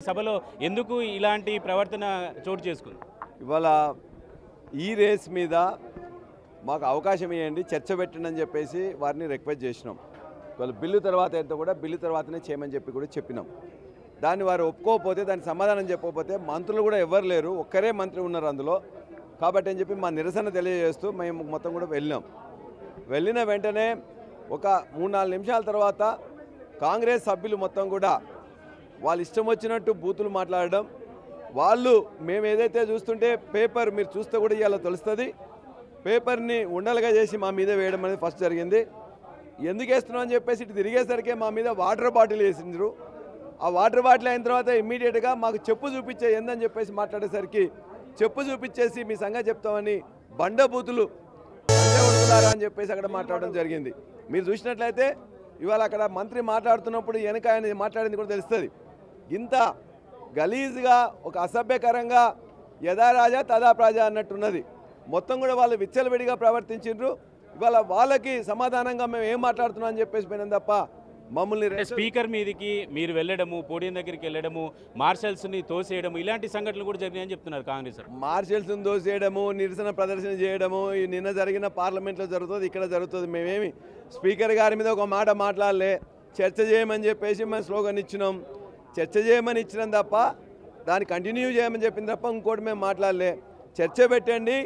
సభలో ఎందుకు ఇలాంటి ప్రవర్తన చోటు చేసుకుంది? ఇవాళ ఈ రేస్ మీద మాకు అవకాశం ఇవ్వండి, చర్చ పెట్టండి అని చెప్పేసి వారిని రిక్వెస్ట్ చేసినాం. ఇవాళ బిల్లు తర్వాత ఎంతో కూడా బిల్లు తర్వాతనే చేయమని చెప్పి కూడా చెప్పినాం. దాన్ని వారు ఒప్పుకోకపోతే, దానికి సమాధానం చెప్పకపోతే, మంత్రులు కూడా ఎవ్వరు లేరు, ఒక్కరే మంత్రి ఉన్నారు అందులో. కాబట్టి అని చెప్పి మా నిరసన తెలియజేస్తూ మేము మొత్తం కూడా వెళ్ళిన వెంటనే ఒక 3-4 నిమిషాల తర్వాత కాంగ్రెస్ సభ్యులు మొత్తం కూడా వాళ్ళు ఇష్టం వచ్చినట్టు బూతులు మాట్లాడడం, వాళ్ళు మేము ఏదైతే చూస్తుంటే పేపర్ మీరు చూస్తే కూడా ఇవాళ తెలుస్తుంది, పేపర్ని ఉండలుగా చేసి మా మీద వేయడం అనేది ఫస్ట్ జరిగింది. ఎందుకు వేస్తున్నాం అని చెప్పేసి ఇటు తిరిగేసరికి మా మీద వాటర్ బాటిల్ వేసిండ్రు. ఆ వాటర్ బాటిల్ అయిన తర్వాత ఇమ్మీడియట్గా మాకు చెప్పు చూపించే ఏందని చెప్పేసి మాట్లాడేసరికి చెప్పు చూపించేసి మీ సంగతి చెప్తామని బండబూతులు కొడుకులారా అని చెప్పేసి అక్కడ మాట్లాడడం జరిగింది. మీరు చూసినట్లయితే ఇవాళ అక్కడ మంత్రి మాట్లాడుతున్నప్పుడు వెనక ఆయన మాట్లాడింది కూడా తెలుస్తుంది. ఇంత గలీజ్గా ఒక అసభ్యకరంగా యథా రాజా తదా ప్రజా అన్నట్టున్నది. మొత్తం కూడా వాళ్ళు విచ్చలవిడిగా ప్రవర్తించిండ్రు. ఇవాళ వాళ్ళకి సమాధానంగా మేము ఏం మాట్లాడుతున్నాం అని చెప్పేసి పోయినాం తప్ప మమ్మల్ని స్పీకర్ మీదకి మీరు వెళ్ళడము, పోడియం దగ్గరికి వెళ్ళడము, మార్షల్స్ని తోసేయడము, ఇలాంటి సంఘటనలు కూడా జరిగాయని చెప్తున్నారు కాంగ్రెస్. మార్షల్స్ని తోసేయడము, నిరసన ప్రదర్శన చేయడము నిన్న జరిగిన పార్లమెంట్లో జరుగుతుంది, ఇక్కడ జరుగుతుంది. మేమేమి స్పీకర్ గారి మీద ఒక మాట మాట్లాడలే, చర్చ చేయమని చెప్పేసి మేము స్లోగన్ ఇచ్చినాం. చర్చ చేయమని ఇచ్చినాం తప్ప దాన్ని కంటిన్యూ చేయమని చెప్పింది తప్ప ఇంకోటి మేము మాట్లాడలే. చర్చ పెట్టండి,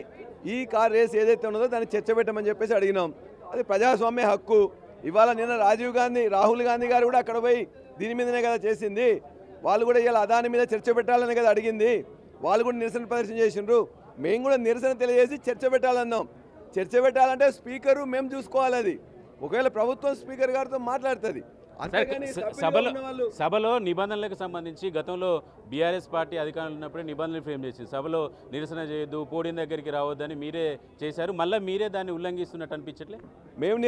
ఈ కార్ రేస్ ఏదైతే ఉన్నదో దాన్ని చర్చ పెట్టమని చెప్పేసి అడిగినాం. అది ప్రజాస్వామ్య హక్కు. ఇవాళ నిన్న రాహుల్ గాంధీ గారు కూడా అక్కడ పోయి దీని మీదనే కదా చేసింది. వాళ్ళు కూడా ఇలా అదాని మీద చర్చ పెట్టాలని కదా అడిగింది. వాళ్ళు కూడా నిరసన ప్రదర్శన చేసిండ్రు. మేము కూడా నిరసన తెలియజేసి చర్చ పెట్టాలన్నాం. చర్చ పెట్టాలంటే స్పీకరు మేము చూసుకోవాలి. అది ఒకవేళ ప్రభుత్వం స్పీకర్ గారితో మాట్లాడుతుంది. సభలో నిబంధనలకు సంబంధించి గతంలో బీఆర్ఎస్ పార్టీ అధికారంలో ఉన్నప్పుడే నిబంధనలు ఫ్రేమ్ చేసింది. సభలో నిరసన చేయొద్దు, పోడియం దగ్గరికి రావద్దని మీరే చేశారు. మళ్ళీ మీరే దాన్ని ఉల్లంఘిస్తున్నట్టు అనిపించట్లే? మేము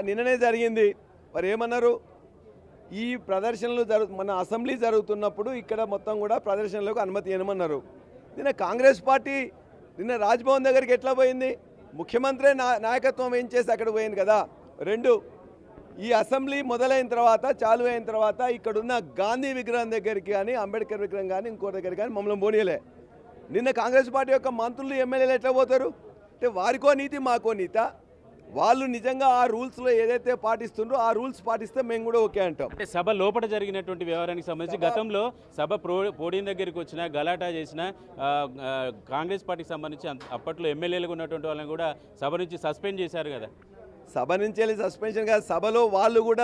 నిన్ననే జరిగింది. మరి ఏమన్నారు, ఈ ప్రదర్శనలు మన అసెంబ్లీ జరుగుతున్నప్పుడు ఇక్కడ మొత్తం కూడా ప్రదర్శనలకు అనుమతి ఇవ్వమన్నారు. నిన్న కాంగ్రెస్ పార్టీ నిన్న రాజ్భవన్ దగ్గరికి ఎట్లా పోయింది? ముఖ్యమంత్రి నాయకత్వం ఏం చేసి అక్కడ పోయింది కదా. ఈ అసెంబ్లీ మొదలైన తర్వాత, చాలు అయిన తర్వాత ఇక్కడున్న గాంధీ విగ్రహం దగ్గరికి కానీ, అంబేద్కర్ విగ్రహం కానీ, ఇంకో దగ్గర కానీ మమ్మల్ని పోనీయలే. నిన్న కాంగ్రెస్ పార్టీ యొక్క మంత్రులు, ఎమ్మెల్యేలు ఎట్లా పోతారు అంటే వారికో నీతి మాకో నీత. వాళ్ళు నిజంగా ఆ రూల్స్లో ఏదైతే పాటిస్తుండ్రో ఆ రూల్స్ పాటిస్తే మేము కూడా ఓకే అంటాం. అంటే సభ లోపల జరిగినటువంటి వ్యవహారానికి సంబంధించి గతంలో సభ పోడియం దగ్గరికి వచ్చిన గలాటా చేసిన కాంగ్రెస్ పార్టీకి సంబంధించి అప్పట్లో ఎమ్మెల్యేలుగా ఉన్నటువంటి వాళ్ళని కూడా సభ నుంచి సస్పెండ్ చేశారు కదా. సభ నుంచి వెళ్ళి సస్పెన్షన్ కాదు, సభలో వాళ్ళు కూడా